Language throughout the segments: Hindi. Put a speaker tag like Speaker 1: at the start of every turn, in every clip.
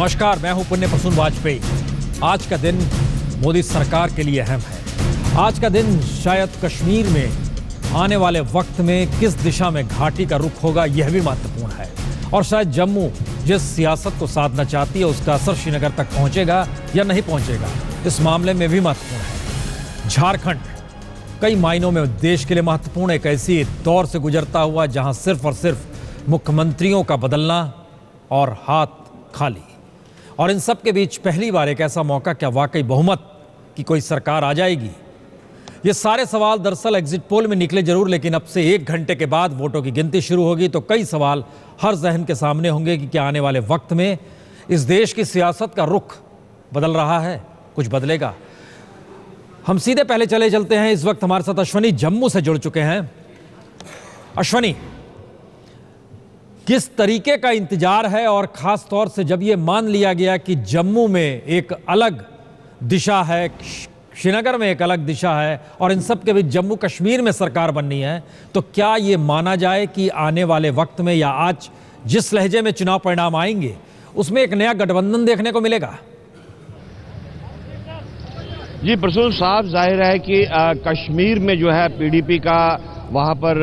Speaker 1: नमस्कार, मैं हूं पुण्य प्रसून वाजपेयी। आज का दिन मोदी सरकार के लिए अहम है। आज का दिन शायद कश्मीर में आने वाले वक्त में किस दिशा में घाटी का रुख होगा यह भी महत्वपूर्ण है। और शायद जम्मू जिस सियासत को साधना चाहती है उसका असर श्रीनगर तक पहुंचेगा या नहीं पहुंचेगा, इस मामले में भी महत्वपूर्ण है। झारखंड कई मायनों में देश के लिए महत्वपूर्ण एक ऐसी दौर से गुजरता हुआ जहां सिर्फ और सिर्फ मुख्यमंत्रियों का बदलना और हाथ खाली, और इन सब के बीच पहली बार एक ऐसा मौका, क्या वाकई बहुमत की कोई सरकार आ जाएगी? ये सारे सवाल दरअसल एग्जिट पोल में निकले जरूर, लेकिन अब से 1 घंटे के बाद वोटों की गिनती शुरू होगी तो कई सवाल हर जहन के सामने होंगे कि क्या आने वाले वक्त में इस देश की सियासत का रुख बदल रहा है, कुछ बदलेगा। हम सीधे पहले चलते हैं। इस वक्त हमारे साथ अश्वनी जम्मू से जुड़ चुके हैं। अश्वनी, किस तरीके का इंतजार है, और खास तौर से जब यह मान लिया गया कि जम्मू में एक अलग दिशा है, श्रीनगर में एक अलग दिशा है, और इन सब के बीच जम्मू कश्मीर में सरकार बननी है, तो क्या यह माना जाए कि आने वाले वक्त में या आज जिस लहजे में चुनाव परिणाम आएंगे उसमें एक नया गठबंधन देखने को मिलेगा?
Speaker 2: जी प्रसून, साफ जाहिर है कि कश्मीर में जो है पीडीपी का वहाँ पर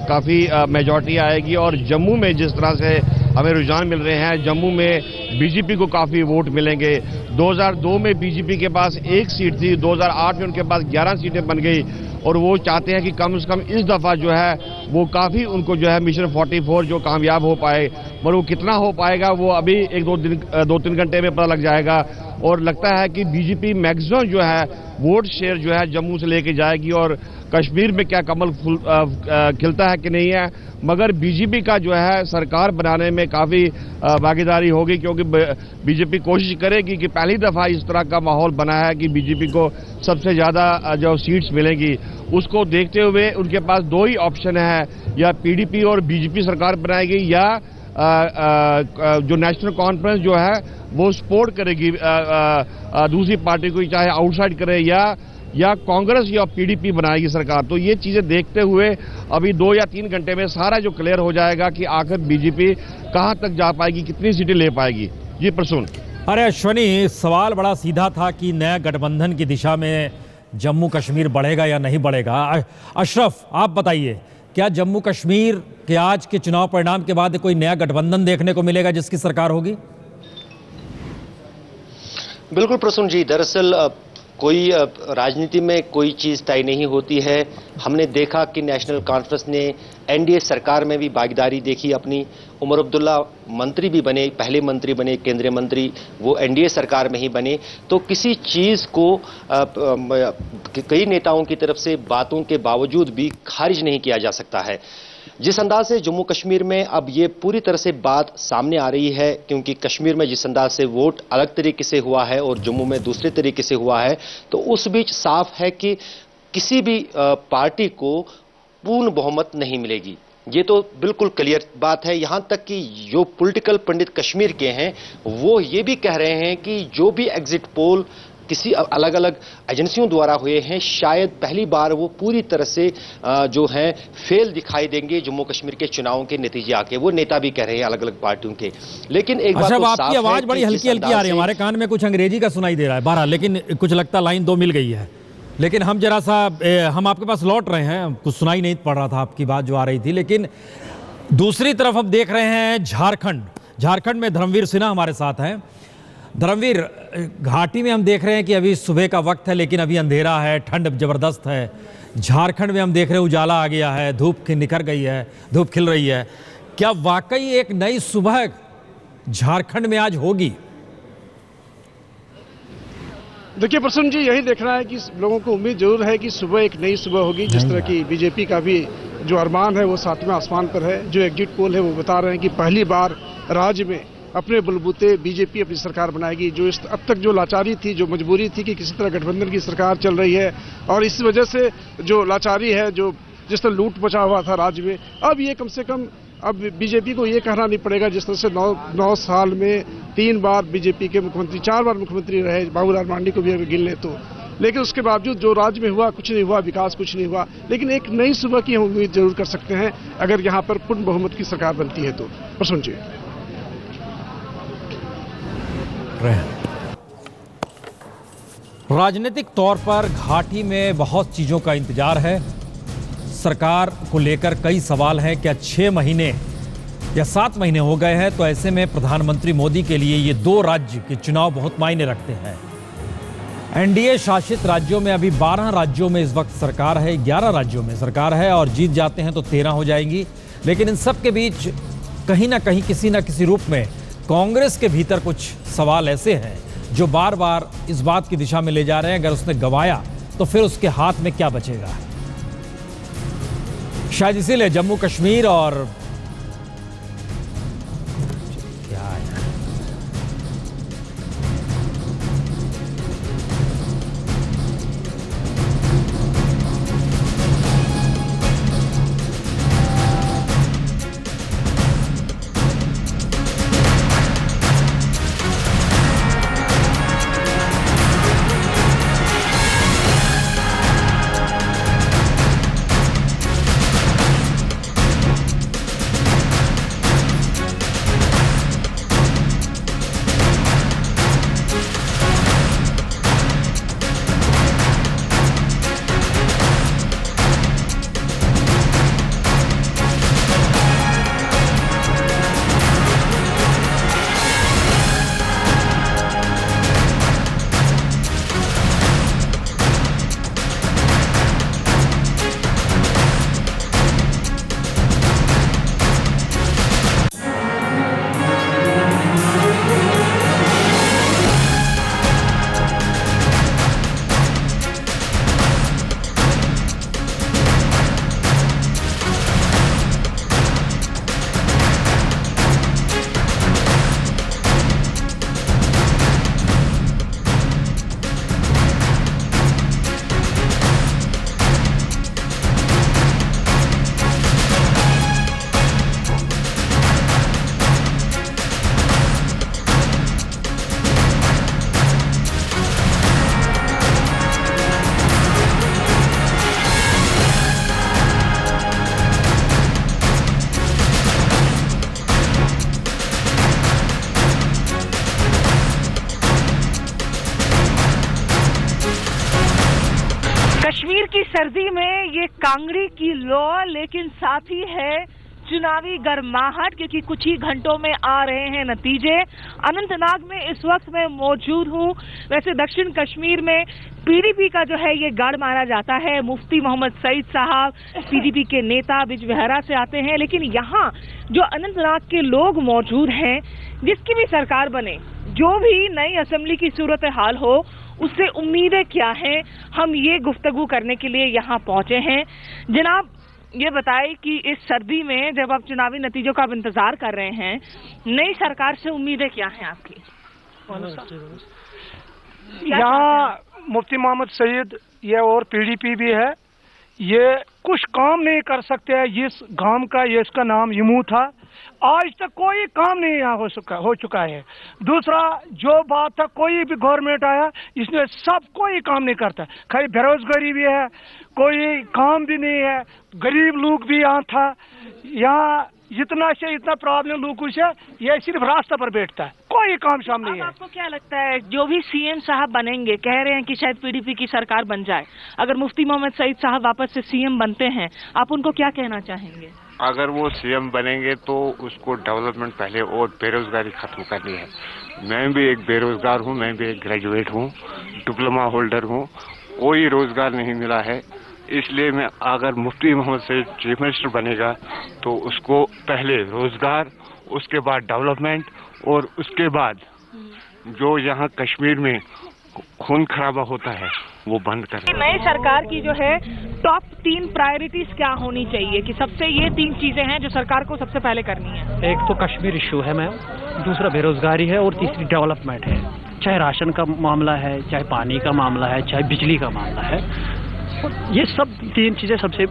Speaker 2: काफ़ी मेजॉरिटी आएगी, और जम्मू में जिस तरह से हमें रुझान मिल रहे हैं, जम्मू में बीजेपी को काफ़ी वोट मिलेंगे। 2002 में बीजेपी के पास 1 सीट थी, 2008 में उनके पास 11 सीटें बन गई, और वो चाहते हैं कि कम से कम इस दफ़ा जो है वो काफ़ी उनको जो है मिशन 44 जो कामयाब हो पाए, पर वो कितना हो पाएगा वो अभी 2-3 घंटे में पता लग जाएगा। और लगता है कि बीजेपी मैक्सिमम जो है वोट शेयर जो है जम्मू से लेके जाएगी, और कश्मीर में क्या कमल खिलता है कि नहीं है, मगर बीजेपी का जो है सरकार बनाने में काफ़ी भागीदारी होगी, क्योंकि बीजेपी कोशिश करेगी कि पहली दफ़ा इस तरह का माहौल बना है कि बीजेपी को सबसे ज़्यादा जो सीट्स मिलेंगी, उसको देखते हुए उनके पास 2 ही ऑप्शन है, या पीडीपी और बीजेपी सरकार बनाएगी, या जो नेशनल कॉन्फ्रेंस जो है वो सपोर्ट करेगी दूसरी पार्टी को, चाहे आउटसाइड करे, या कांग्रेस या पीडीपी बनाएगी सरकार। तो ये चीजें देखते हुए अभी 2 या 3 घंटे में सारा जो क्लियर हो जाएगा कि आखिर बीजेपी कहां तक जा पाएगी, कितनी सीटें ले पाएगी। जी प्रसून।
Speaker 1: अरे अश्वनी, सवाल बड़ा सीधा था कि नया गठबंधन की दिशा में जम्मू कश्मीर बढ़ेगा या नहीं बढ़ेगा। अशरफ, आप बताइए, क्या जम्मू कश्मीर के आज के चुनाव परिणाम के बाद कोई नया गठबंधन देखने को मिलेगा जिसकी सरकार होगी?
Speaker 3: बिल्कुल प्रसून जी, दरअसल कोई राजनीति में कोई चीज तय नहीं होती है। हमने देखा कि नेशनल कॉन्फ्रेंस ने एनडीए सरकार में भी भागीदारी देखी अपनी। उमर अब्दुल्ला मंत्री भी बने, पहले मंत्री बने, केंद्रीय मंत्री, वो एनडीए सरकार में ही बने। तो किसी चीज को कई नेताओं की तरफ से बातों के बावजूद भी खारिज नहीं किया जा सकता है। जिस अंदाज से जम्मू कश्मीर में अब ये पूरी तरह से बात सामने आ रही है, क्योंकि कश्मीर में जिस अंदाज से वोट अलग तरीके से हुआ है और जम्मू में दूसरे तरीके से हुआ है, तो उस बीच साफ है कि किसी भी पार्टी को पूर्ण बहुमत नहीं मिलेगी। ये तो बिल्कुल क्लियर बात है। यहां तक कि जो पॉलिटिकल पंडित कश्मीर के हैं वो ये भी कह रहे हैं कि जो भी एग्जिट पोल किसी अलग अलग एजेंसियों द्वारा हुए हैं, शायद पहली बार वो पूरी तरह से जो है फेल दिखाई देंगे जम्मू कश्मीर के चुनावों के नतीजे आके। वो नेता भी कह रहे हैं अलग अलग पार्टियों के। लेकिन एक बात तो साफ है,
Speaker 1: आपकी आवाज बड़ी हल्की हल्की आ रही है, हमारे कान में कुछ अंग्रेजी का सुनाई दे रहा है बहरहाल, लेकिन कुछ लगता लाइन 2 मिल गई है। लेकिन हम जरा सा हम आपके पास लौट रहे हैं, कुछ सुनाई नहीं पड़ रहा था आपकी बात जो आ रही थी। लेकिन दूसरी तरफ हम देख रहे हैं झारखंड में धर्मवीर सिन्हा हमारे साथ हैं। धर्मवीर, घाटी में हम देख रहे हैं कि अभी सुबह का वक्त है, लेकिन अभी अंधेरा है, ठंड जबरदस्त है। झारखंड में हम देख रहे हैं उजाला आ गया है, धूप निकल गई है, धूप खिल रही है। क्या वाकई एक नई सुबह झारखंड में आज होगी?
Speaker 4: देखिए प्रसून जी, यही देखना है कि लोगों को उम्मीद जरूर है कि सुबह एक नई सुबह होगी, जिस तरह की बीजेपी का भी जो अरमान है वो 7वें आसमान पर है। जो एग्जिट पोल है वो बता रहे हैं कि पहली बार राज्य में अपने बलबूते बीजेपी अपनी सरकार बनाएगी। जो अब तक जो लाचारी थी, जो मजबूरी थी कि किसी तरह गठबंधन की सरकार चल रही है, और इस वजह से जो लाचारी है, जो जिस तरह लूट मचा हुआ था राज्य में, अब ये कम से कम अब बीजेपी को ये कहना नहीं पड़ेगा, जिस तरह से 9 साल में 3 बार बीजेपी के मुख्यमंत्री, 4 बार मुख्यमंत्री रहे, बाबूलाल मांडी को भी अगर गिन ले तो, लेकिन उसके बावजूद जो राज्य में हुआ कुछ नहीं हुआ, विकास कुछ नहीं हुआ। लेकिन एक नई सुबह की हम उम्मीद जरूर कर सकते हैं अगर यहाँ पर पूर्ण बहुमत की सरकार बनती है तो। प्रसून जी।
Speaker 1: रहे हैं। राजनीतिक तौर पर घाटी में बहुत चीजों का इंतजार है। सरकार को लेकर कई सवाल हैं। क्या 6 महीने या 7 महीने हो गए हैं, तो ऐसे में प्रधानमंत्री मोदी के लिए ये 2 राज्य के चुनाव बहुत मायने रखते हैं। एनडीए शासित राज्यों में अभी 12 राज्यों में इस वक्त सरकार है, 11 राज्यों में सरकार है, और जीत जाते हैं तो 13 हो जाएंगी। लेकिन इन सब के बीच कहीं ना कहीं किसी ना किसी रूप में कांग्रेस के भीतर कुछ सवाल ऐसे हैं जो बार बार इस बात की दिशा में ले जा रहे हैं, अगर उसने गंवाया तो फिर उसके हाथ में क्या बचेगा। शायद इसीलिए जम्मू कश्मीर और
Speaker 5: कश्मीर की सर्दी में ये कांगड़ी की लौ, लेकिन साथ ही है चुनावी गर्माहट, क्योंकि कुछ ही घंटों में आ रहे हैं नतीजे। अनंतनाग में इस वक्त मैं मौजूद हूँ। वैसे दक्षिण कश्मीर में पीडीपी का जो है ये गढ़ माना जाता है। मुफ्ती मोहम्मद सईद साहब पीडीपी के नेता बिजबेहरा से आते हैं, लेकिन यहाँ जो अनंतनाग के लोग मौजूद हैं, जिसकी भी सरकार बने, जो भी नई असेंबली की सूरत हाल हो, उससे उम्मीदें क्या हैं, हम ये गुफ्तगू करने के लिए यहाँ पहुंचे हैं। जनाब, ये बताएं कि इस सर्दी में जब आप चुनावी नतीजों का इंतजार कर रहे हैं, नई सरकार से उम्मीदें क्या हैं आपकी?
Speaker 6: यहाँ मुफ्ती मोहम्मद सईद ये और पीडीपी भी है, ये कुछ काम नहीं कर सकते हैं। इस गांव का ये इसका नाम यमू था, आज तक कोई काम नहीं यहाँ हो चुका है। दूसरा जो बात था, कोई भी गवर्नमेंट आया इसने सब कोई काम नहीं करता, खाली बेरोजगारी भी है, कोई काम भी नहीं है, गरीब लोग भी यहाँ था। यहाँ इतना से इतना प्रॉब्लम लोगों से, ये सिर्फ रास्ते पर बैठता है, कोई काम शाम नहीं है।
Speaker 5: आपको क्या लगता है, जो भी सीएम साहब बनेंगे, कह रहे हैं कि शायद पीडीपी की सरकार बन जाए, अगर मुफ्ती मोहम्मद सईद साहब वापस से सीएम बनते हैं, आप उनको क्या कहना चाहेंगे?
Speaker 7: अगर वो सीएम बनेंगे तो उसको डेवलपमेंट पहले और बेरोजगारी खत्म करनी है। मैं भी एक बेरोजगार हूँ, मैं भी एक ग्रेजुएट हूँ, डिप्लोमा होल्डर हूँ, कोई रोजगार नहीं मिला है। इसलिए मैं अगर मुफ्ती मोहम्मद सईद चीफ मिनिस्टर बनेगा तो उसको पहले रोजगार, उसके बाद डेवलपमेंट, और उसके बाद जो यहाँ कश्मीर में खून खराबा होता है वो बंद करें।
Speaker 5: नई सरकार की जो है टॉप 3 प्रायोरिटीज क्या होनी चाहिए, कि सबसे ये 3 चीजें हैं जो सरकार को सबसे पहले करनी है?
Speaker 8: एक तो कश्मीर इशू है मैम, दूसरा बेरोजगारी है, और तीसरी डेवलपमेंट है। चाहे राशन का मामला है, चाहे पानी का मामला है, चाहे बिजली का मामला है, ये सब तीन चीज़ें सबसे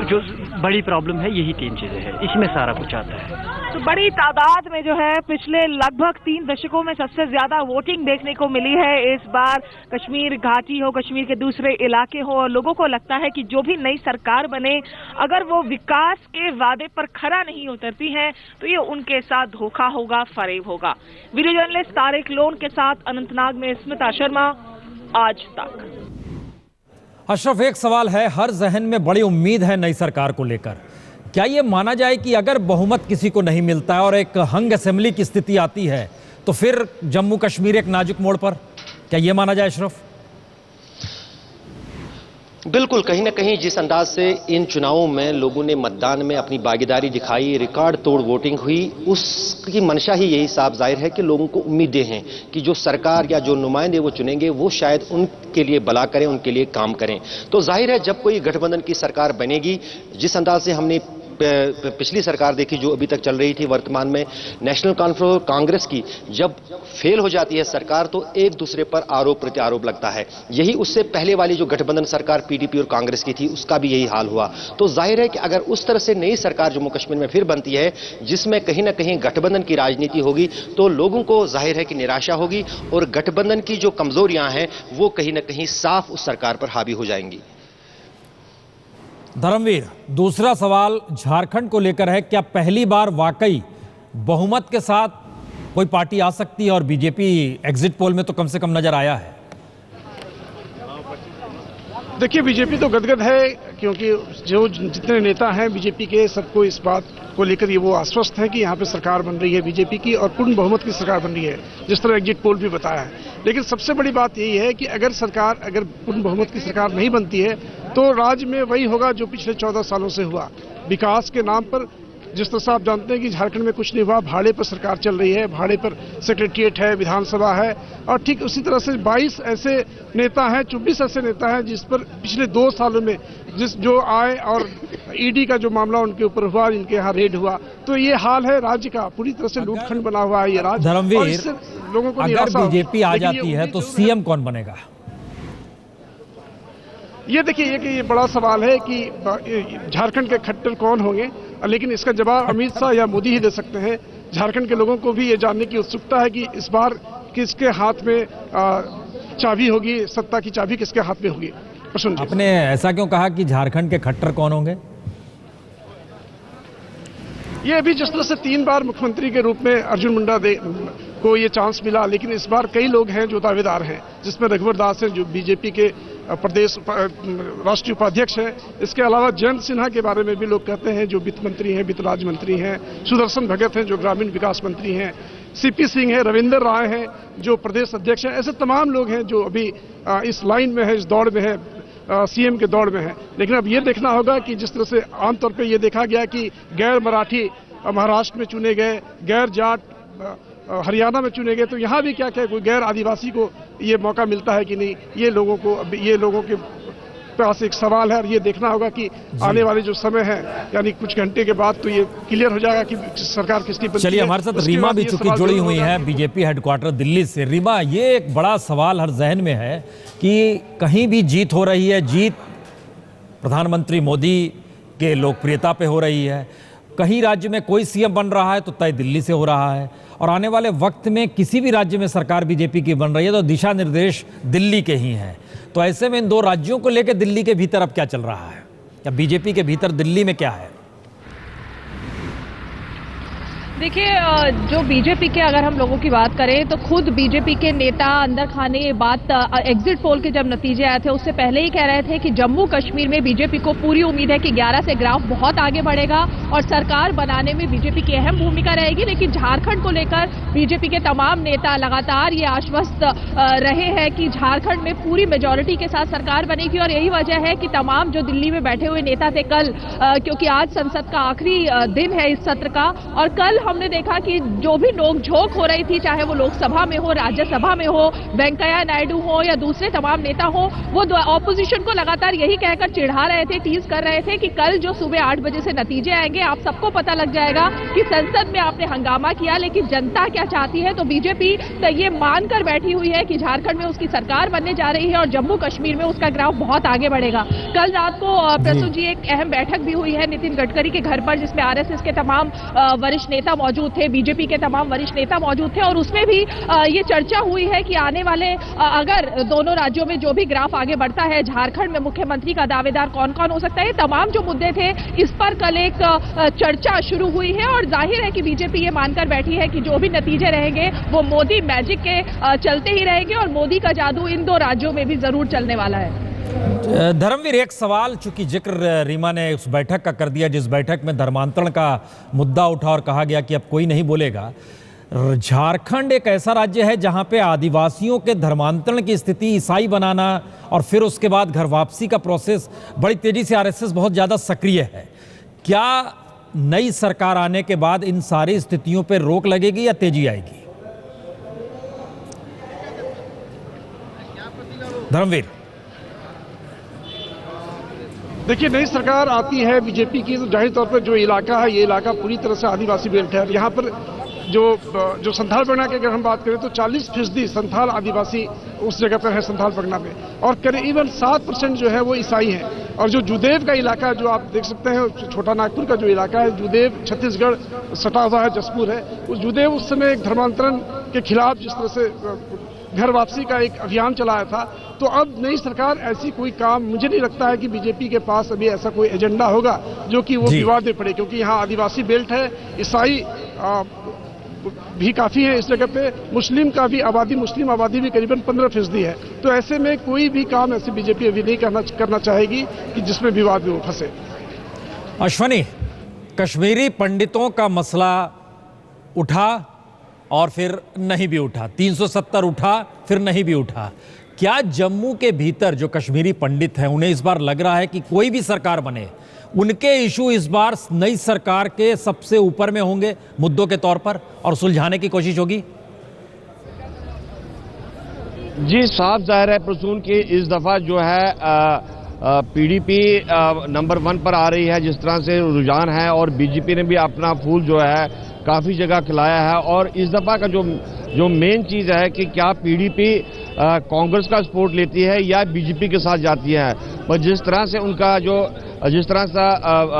Speaker 8: जो बड़ी प्रॉब्लम है, यही तीन चीज़ें हैं, इसमें सारा कुछ आता है।
Speaker 5: तो बड़ी तादाद में जो है पिछले लगभग 3 दशकों में सबसे ज्यादा वोटिंग देखने को मिली है इस बार। कश्मीर घाटी हो, कश्मीर के दूसरे इलाके हो, और लोगों को लगता है कि जो भी नई सरकार बने, अगर वो विकास के वादे पर खरा नहीं उतरती है तो ये उनके साथ धोखा होगा, फरेब होगा। वीडियो जर्नलिस्ट तारिक लोन के साथ अनंतनाग में स्मिता शर्मा, आज तक।
Speaker 1: अशरफ, एक सवाल है, हर जहन में बड़ी उम्मीद है नई सरकार को लेकर। क्या ये माना जाए कि अगर बहुमत किसी को नहीं मिलता है और एक हंग असेंबली की स्थिति आती है तो फिर जम्मू कश्मीर एक नाजुक मोड़ पर, क्या ये माना जाए अशरफ?
Speaker 3: बिल्कुल, कहीं ना कहीं जिस अंदाज से इन चुनावों में लोगों ने मतदान में अपनी भागीदारी दिखाई, रिकॉर्ड तोड़ वोटिंग हुई, उसकी मंशा ही यही साफ जाहिर है कि लोगों को उम्मीदें हैं कि जो सरकार या जो नुमाइंदे वो चुनेंगे वो शायद उनके लिए भला करें, उनके लिए काम करें। तो जाहिर है जब कोई गठबंधन की सरकार बनेगी, जिस अंदाज से हमने पिछली सरकार देखी जो अभी तक चल रही थी, वर्तमान में नेशनल कॉन्फ्रेंस कांग्रेस की जब फेल हो जाती है सरकार तो एक दूसरे पर आरोप प्रत्यारोप लगता है। यही उससे पहले वाली जो गठबंधन सरकार पीडीपी और कांग्रेस की थी उसका भी यही हाल हुआ। तो जाहिर है कि अगर उस तरह से नई सरकार जम्मू कश्मीर में फिर बनती है जिसमें कहीं ना कहीं गठबंधन की राजनीति होगी तो लोगों को जाहिर है कि निराशा होगी और गठबंधन की जो कमजोरियां हैं वो कहीं ना कहीं साफ उस सरकार पर हावी हो जाएंगी।
Speaker 1: धर्मवीर, दूसरा सवाल झारखंड को लेकर है। क्या पहली बार वाकई बहुमत के साथ कोई पार्टी आ सकती है? और बीजेपी एग्जिट पोल में तो कम से कम नजर आया है।
Speaker 4: देखिए, बीजेपी तो गदगद है क्योंकि जो जितने नेता हैं बीजेपी के, सबको इस बात को लेकर ये वो आश्वस्त है कि यहाँ पे सरकार बन रही है बीजेपी की और पूर्ण बहुमत की सरकार बन रही है, जिस तरह एग्जिट पोल भी बताया है। लेकिन सबसे बड़ी बात यही है कि अगर पूर्ण बहुमत की सरकार नहीं बनती है तो राज्य में वही होगा जो पिछले 14 सालों से हुआ। विकास के नाम पर, जिस तरह से आप जानते हैं कि झारखंड में कुछ नहीं हुआ, भाड़े पर सरकार चल रही है, भाड़े पर सेक्रेटरिएट है, विधानसभा है, और ठीक उसी तरह से 22 ऐसे नेता हैं, 24 ऐसे नेता हैं जिस पर पिछले 2 सालों में जो आए और ईडी का जो मामला उनके ऊपर हुआ, इनके यहाँ रेड हुआ। तो ये हाल है राज्य का, पूरी तरह से लूटखंड बना हुआ है ये राज्य।
Speaker 1: धर्मवीर,
Speaker 4: लोगों को
Speaker 1: अगर बीजेपी आ जाती है तो सीएम कौन बनेगा?
Speaker 4: ये देखिए, ये बड़ा सवाल है कि झारखंड के खट्टर कौन होंगे, लेकिन इसका जवाब अमित शाह या मोदी ही दे सकते हैं। झारखंड के लोगों को भी ये जानने की उत्सुकता है कि इस बार किसके हाथ में चाबी होगी, सत्ता की चाबी किसके हाथ में होगी। प्रसून जी,
Speaker 1: आपने ऐसा क्यों कहा कि झारखंड के खट्टर कौन होंगे?
Speaker 4: ये अभी जिस तरह से 3 बार मुख्यमंत्री के रूप में अर्जुन मुंडा को ये चांस मिला, लेकिन इस बार कई लोग हैं जो दावेदार हैं, जिसमें रघुवर दास हैं जो बीजेपी के प्रदेश राष्ट्रीय उपाध्यक्ष हैं। इसके अलावा जयंत सिन्हा के बारे में भी लोग कहते हैं जो वित्त मंत्री हैं, वित्त राज्य मंत्री हैं। सुदर्शन भगत हैं जो ग्रामीण विकास मंत्री हैं। सीपी सिंह है, रविंदर राय हैं जो प्रदेश अध्यक्ष हैं। ऐसे तमाम लोग हैं जो अभी इस लाइन में है, इस दौड़ में है, सीएम के दौड़ में है। लेकिन अब ये देखना होगा कि जिस तरह से आमतौर पर यह देखा गया कि गैर मराठी महाराष्ट्र में चुने गए, गैर जाट हरियाणा में चुने गए, तो यहाँ भी क्या कोई गैर आदिवासी को ये मौका मिलता है कि नहीं, ये लोगों के पास एक सवाल है। और ये देखना होगा कि आने वाले जो समय है, यानी कुछ घंटे के बाद, तो ये क्लियर हो जाएगा कि सरकार किसकी बनती है।
Speaker 1: चलिए, हमारे साथ रीमा भी चूंकि जुड़ी हुई है बीजेपी हेडक्वार्टर दिल्ली से। रीमा, ये एक बड़ा सवाल हर जहन में है कि कहीं भी जीत हो रही है, जीत प्रधानमंत्री मोदी के लोकप्रियता पे हो रही है, कहीं राज्य में कोई सीएम बन रहा है तो तय दिल्ली से हो रहा है, और आने वाले वक्त में किसी भी राज्य में सरकार बीजेपी की बन रही है तो दिशा निर्देश दिल्ली के ही हैं। तो ऐसे में इन 2 राज्यों को लेकर दिल्ली के भीतर अब क्या चल रहा है, या बीजेपी के भीतर दिल्ली में क्या है?
Speaker 9: देखिए, जो बीजेपी के अगर हम लोगों की बात करें तो खुद बीजेपी के नेता अंदर खाने ये बात एग्जिट पोल के जब नतीजे आए थे उससे पहले ही कह रहे थे कि जम्मू कश्मीर में बीजेपी को पूरी उम्मीद है कि 11 से ग्राफ बहुत आगे बढ़ेगा और सरकार बनाने में बीजेपी की अहम भूमिका रहेगी। लेकिन झारखंड को लेकर बीजेपी के तमाम नेता लगातार ये आश्वस्त रहे हैं कि झारखंड में पूरी मेजोरिटी के साथ सरकार बनेगी। और यही वजह है कि तमाम जो दिल्ली में बैठे हुए नेता थे कल, क्योंकि आज संसद का आखिरी दिन है इस सत्र का, और कल हम हमने देखा कि जो भी नोकझोंक हो रही थी, चाहे वो लोकसभा में हो, राज्यसभा में हो, वेंकैया नायडू हो या दूसरे तमाम नेता हो, वो ऑपोजिशन को लगातार यही कहकर चिढ़ा रहे थे, टीज कर रहे थे कि कल जो सुबह 8 बजे से नतीजे आएंगे आप सबको पता लग जाएगा कि संसद में आपने हंगामा किया। लेकिन जनता क्या चाहती है, तो बीजेपी तो ये मानकर बैठी हुई है कि झारखंड में उसकी सरकार बनने जा रही है और जम्मू कश्मीर में उसका ग्राफ बहुत आगे बढ़ेगा। कल रात को प्रसून जी एक अहम बैठक भी हुई है नितिन गडकरी के घर पर, जिसमें आरएसएस के तमाम वरिष्ठ नेता मौजूद थे, बीजेपी के तमाम वरिष्ठ नेता मौजूद थे और उसमें भी ये चर्चा हुई है कि आने वाले अगर दोनों राज्यों में जो भी ग्राफ आगे बढ़ता है, झारखंड में मुख्यमंत्री का दावेदार कौन कौन हो सकता है, तमाम जो मुद्दे थे इस पर कल एक चर्चा शुरू हुई है। और जाहिर है कि बीजेपी ये मानकर बैठी है कि जो भी नतीजे रहेंगे वो मोदी मैजिक के चलते ही रहेंगे और मोदी का जादू इन दो राज्यों में भी जरूर चलने वाला है।
Speaker 1: धर्मवीर, एक सवाल चूंकि जिक्र रीमा ने उस बैठक का कर दिया जिस बैठक में धर्मांतरण का मुद्दा उठा और कहा गया कि अब कोई नहीं बोलेगा। झारखंड एक ऐसा राज्य है जहां पे आदिवासियों के धर्मांतरण की स्थिति, ईसाई बनाना और फिर उसके बाद घर वापसी का प्रोसेस बड़ी तेजी से आरएसएस बहुत ज्यादा सक्रिय है। क्या नई सरकार आने के बाद इन सारी स्थितियों पर रोक लगेगी या तेजी आएगी? धर्मवीर,
Speaker 4: देखिए, नई सरकार आती है बीजेपी की तो जाहिर तौर पर जो इलाका है, ये इलाका पूरी तरह से आदिवासी बेल्ट है। यहाँ पर जो संथाल परगना की अगर हम बात करें तो 40% संथाल आदिवासी उस जगह पर है, संथाल परगना में, और करीबन 7% जो है वो ईसाई हैं। और जो जुदेव का इलाका जो आप देख सकते हैं, छोटा नागपुर का जो इलाका है, जुदेव छत्तीसगढ़ सटा हुआ है, जसपुर है, उस जुदेव उस समय एक धर्मांतरण के खिलाफ जिस तरह से घर वापसी का एक अभियान चलाया था, तो अब नई सरकार ऐसी कोई काम, मुझे नहीं लगता है कि बीजेपी के पास अभी ऐसा कोई एजेंडा होगा जो कि वो विवाद में पड़े, क्योंकि यहाँ आदिवासी बेल्ट है, ईसाई भी काफी है इस जगह पे, मुस्लिम आबादी भी करीबन 15% है। तो ऐसे में कोई भी काम ऐसे बीजेपी अभी नहीं करना चाहेगी कि जिसमें विवाद में वो फंसे।
Speaker 1: अश्वनी, कश्मीरी पंडितों का मसला उठा और फिर नहीं भी उठा, 370 उठा फिर नहीं भी उठा। क्या जम्मू के भीतर जो कश्मीरी पंडित हैं उन्हें इस बार लग रहा है कि कोई भी सरकार बने उनके इशू इस बार नई सरकार के सबसे ऊपर में होंगे मुद्दों के तौर पर और सुलझाने की कोशिश होगी?
Speaker 2: जी, साफ जाहिर है प्रसून की इस दफा जो है पीडीपी नंबर 1 पर आ रही है, जिस तरह से रुझान है, और बीजेपी ने भी अपना फूल जो है काफ़ी जगह खिलाया है। और इस दफ़ा का जो मेन चीज़ है कि क्या पीडीपी कांग्रेस का सपोर्ट लेती है या बीजेपी के साथ जाती है। पर जिस तरह से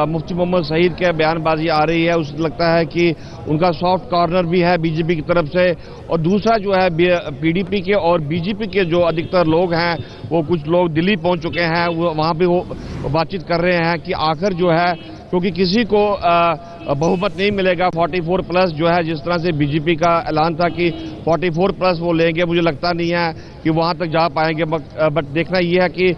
Speaker 2: मुफ्ती मोहम्मद सईद के बयानबाजी आ रही है, उससे लगता है कि उनका सॉफ्ट कॉर्नर भी है बीजेपी की तरफ से। और दूसरा जो है पीडीपी के और बीजेपी के जो अधिकतर लोग हैं, वो कुछ लोग दिल्ली पहुंच चुके हैं, वो वहाँ पे वो बातचीत कर रहे हैं कि आखिर जो है, क्योंकि किसी को बहुमत नहीं मिलेगा 44+ जो है, जिस तरह से बीजेपी का ऐलान था कि 44+ वो लेंगे, मुझे लगता नहीं है कि वहां तक जा पाएंगे। बट देखना यह है कि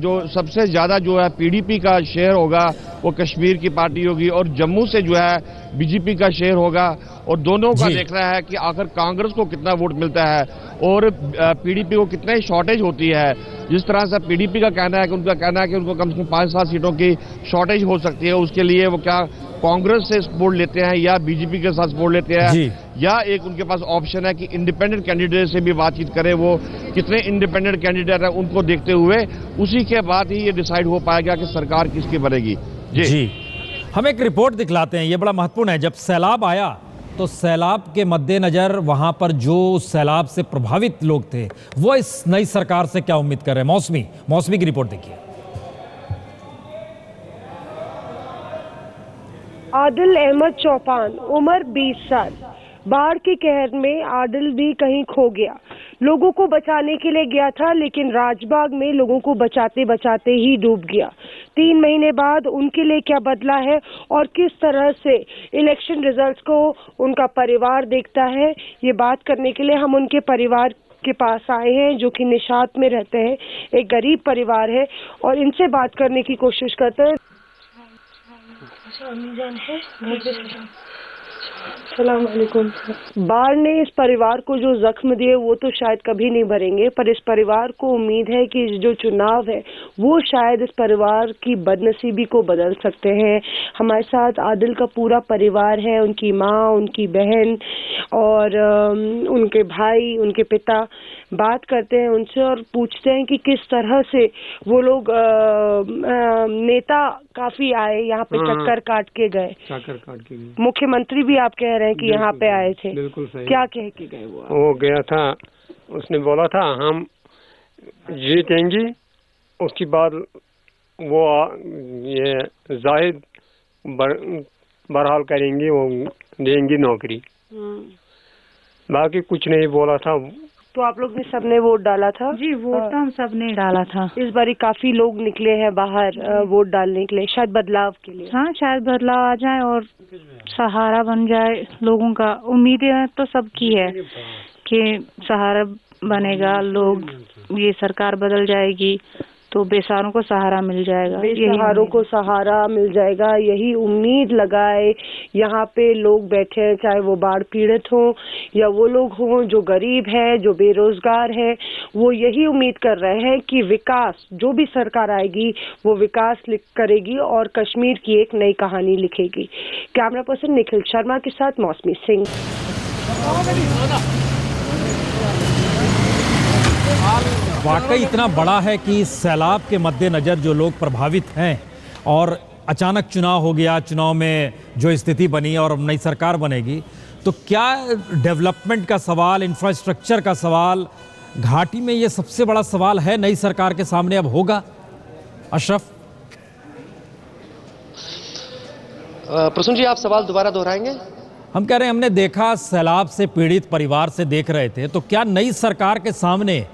Speaker 2: जो सबसे ज़्यादा जो है पीडीपी का शेयर होगा वो कश्मीर की पार्टी होगी और जम्मू से जो है बीजेपी का शेयर होगा। और दोनों का देखना है कि आखिर कांग्रेस को कितना वोट मिलता है और पीडीपी को कितने शॉर्टेज होती है। जिस तरह से पीडीपी का कहना है कि उनको कम से कम 5-7 सीटों की शॉर्टेज हो सकती है, उसके लिए वो क्या कांग्रेस से सपोर्ट लेते हैं या बीजेपी के साथ सपोर्ट लेते हैं, या एक उनके पास ऑप्शन है कि इंडिपेंडेंट कैंडिडेट से भी बातचीत करें। वो कितने इंडिपेंडेंट कैंडिडेट है उनको देखते हुए उसी के बाद ही ये डिसाइड हो पाएगा कि सरकार किसकी बनेगी। जी,
Speaker 1: हम एक रिपोर्ट दिखलाते हैं, ये बड़ा महत्वपूर्ण है। जब सैलाब आया तो सैलाब के मद्देनजर वहां पर जो सैलाब से प्रभावित लोग थे वो इस नई सरकार से क्या उम्मीद कर रहे हैं। मौसमी की रिपोर्ट देखिए।
Speaker 10: आदिल अहमद चौपान, उम्र 20 साल। बाढ़ के कहर में आदिल भी कहीं खो गया। लोगों को बचाने के लिए गया था, लेकिन राजबाग में लोगों को बचाते बचाते ही डूब गया। 3 महीने बाद उनके लिए क्या बदला है और किस तरह से इलेक्शन रिजल्ट्स को उनका परिवार देखता है, ये बात करने के लिए हम उनके परिवार के पास आए हैं, जो कि निशात में रहते हैं, एक गरीब परिवार है, और इनसे बात करने की कोशिश करते हैं। अस्सलाम वालेकुम। बाढ़ ने इस परिवार को जो जख्म दिए वो तो शायद कभी नहीं भरेंगे, पर इस परिवार को उम्मीद है कि जो चुनाव है वो शायद इस परिवार की बदनसीबी को बदल सकते हैं। हमारे साथ आदिल का पूरा परिवार है, उनकी माँ, उनकी बहन और उनके भाई, उनके पिता। बात करते हैं उनसे और पूछते हैं कि किस तरह से वो लोग नेता काफी आए यहाँ पे, चक्कर काट के गए। मुख्यमंत्री भी आप कह रहे हैं कि यहाँ पे आए थे,
Speaker 11: बिल्कुल सही।
Speaker 10: क्या कह के गए
Speaker 11: वो गया था, उसने बोला था हम जीतेंगे, उसके बाद वो ये जाहिद बरहाल करेंगे, वो देंगे नौकरी, बाकी कुछ नहीं बोला था।
Speaker 10: तो आप लोग ने सबने वोट डाला था?
Speaker 12: जी, वोट तो हम सब ने डाला था।
Speaker 10: इस बारी काफी लोग निकले हैं बाहर वोट डालने के लिए, शायद बदलाव के लिए।
Speaker 12: हाँ, शायद बदलाव आ जाए और सहारा बन जाए लोगों का। उम्मीदें तो सबकी है कि सहारा बनेगा, लोग, ये सरकार बदल जाएगी तो बेसहारों को सहारा मिल जाएगा,
Speaker 10: बेसहारों को सहारा मिल जाएगा, यही उम्मीद लगाए यहाँ पे लोग बैठे हैं, चाहे वो बाढ़ पीड़ित हो या वो लोग हों जो गरीब है, जो बेरोजगार है। वो यही उम्मीद कर रहे हैं कि विकास, जो भी सरकार आएगी वो विकास करेगी और कश्मीर की एक नई कहानी लिखेगी। कैमरा पर्सन निखिल शर्मा के साथ मौसमी सिंह।
Speaker 1: वाकई इतना बड़ा है कि सैलाब के मद्देनजर जो लोग प्रभावित हैं और अचानक चुनाव हो गया, चुनाव में जो स्थिति बनी और अब नई सरकार बनेगी, तो क्या डेवलपमेंट का सवाल, इंफ्रास्ट्रक्चर का सवाल, घाटी में ये सबसे बड़ा सवाल है नई सरकार के सामने अब होगा। अशरफ,
Speaker 3: प्रसून जी, आप सवाल दोबारा दोहराएंगे?
Speaker 1: हम कह रहे हैं हमने देखा सैलाब से पीड़ित परिवार से देख रहे थे, तो क्या नई सरकार के सामने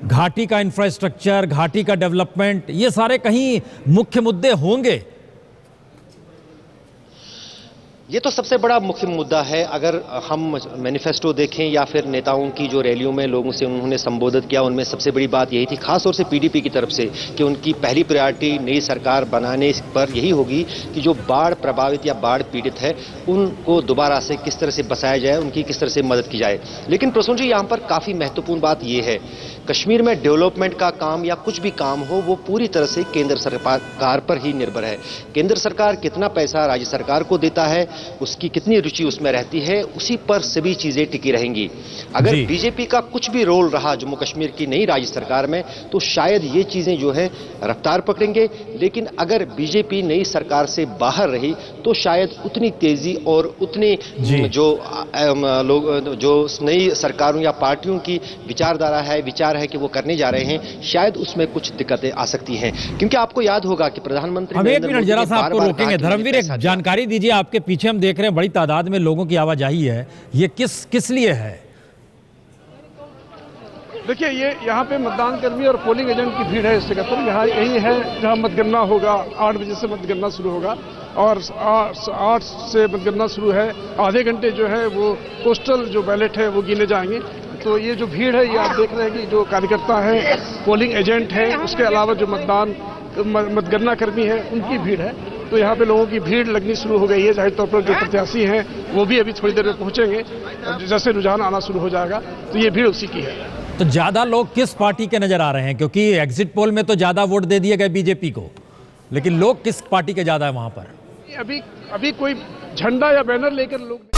Speaker 1: घाटी का इंफ्रास्ट्रक्चर, घाटी का डेवलपमेंट, ये सारे कहीं मुख्य मुद्दे होंगे?
Speaker 3: ये तो सबसे बड़ा मुख्य मुद्दा है। अगर हम मैनिफेस्टो देखें या फिर नेताओं की जो रैलियों में लोगों से उन्होंने संबोधित किया, उनमें सबसे बड़ी बात यही थी, खासतौर से पीडीपी की तरफ से, कि उनकी पहली प्रायोरिटी नई सरकार बनाने पर यही होगी कि जो बाढ़ प्रभावित या बाढ़ पीड़ित है उनको दोबारा से किस तरह से बसाया जाए, उनकी किस तरह से मदद की जाए। लेकिन प्रसून जी, यहाँ पर काफ़ी महत्वपूर्ण बात यह है, कश्मीर में डेवलपमेंट का काम या कुछ भी काम हो वो पूरी तरह से केंद्र सरकार पर ही निर्भर है। केंद्र सरकार कितना पैसा राज्य सरकार को देता है, उसकी कितनी रुचि उसमें रहती है, उसी पर सभी चीजें टिकी रहेंगी। अगर बीजेपी का कुछ भी रोल रहा जम्मू कश्मीर की नई राज्य सरकार में तो शायद ये चीजें जो है रफ्तार पकड़ेंगे। लेकिन अगर बीजेपी नई सरकार से बाहर रही तो शायद उतनी तेजी और उतनी जो लोग, जो नई सरकारों या पार्टियों की विचारधारा है, विचार है कि वो करने जा रहे हैं, शायद उसमें कुछ दिक्कतें आ सकती हैं। क्योंकि आपको याद होगा कि प्रधानमंत्री,
Speaker 1: हम एक मिनट जरा सा आपको रोकेंगे। धर्मवीर, एक जानकारी दीजिए, आपके पीछे हम देख रहे हैं बड़ी तादाद में लोगों की आवाजाही है, ये किस लिए है?
Speaker 4: देखिए, ये यहाँ पे मतदान कर्मी और पोलिंग एजेंट की भीड़ है इस जगह पर। यहाँ यही है जहाँ मतगणना होगा, 8 बजे से मतगणना शुरू होगा और 8 से मतगणना शुरू है। आधे घंटे जो है वो पोस्टल जो बैलेट है वो गिने जाएंगे। तो ये जो भीड़ है ये आप देख रहे हैं कि जो कार्यकर्ता है, पोलिंग एजेंट है, उसके अलावा जो मतगणना कर्मी है उनकी भीड़ है। तो यहाँ पे लोगों की भीड़ लगनी शुरू हो गई है। जाहिर तौर पर जो प्रत्याशी हैं वो भी अभी थोड़ी देर में पहुँचेंगे, जैसे रुझान आना शुरू हो जाएगा तो ये भीड़ उसी की है।
Speaker 1: तो ज्यादा लोग किस पार्टी के नजर आ रहे हैं? क्योंकि एग्जिट पोल में तो ज्यादा वोट दे दिए गए बीजेपी को, लेकिन लोग किस पार्टी के ज्यादा है वहां पर?
Speaker 4: अभी कोई झंडा या बैनर लेकर लोग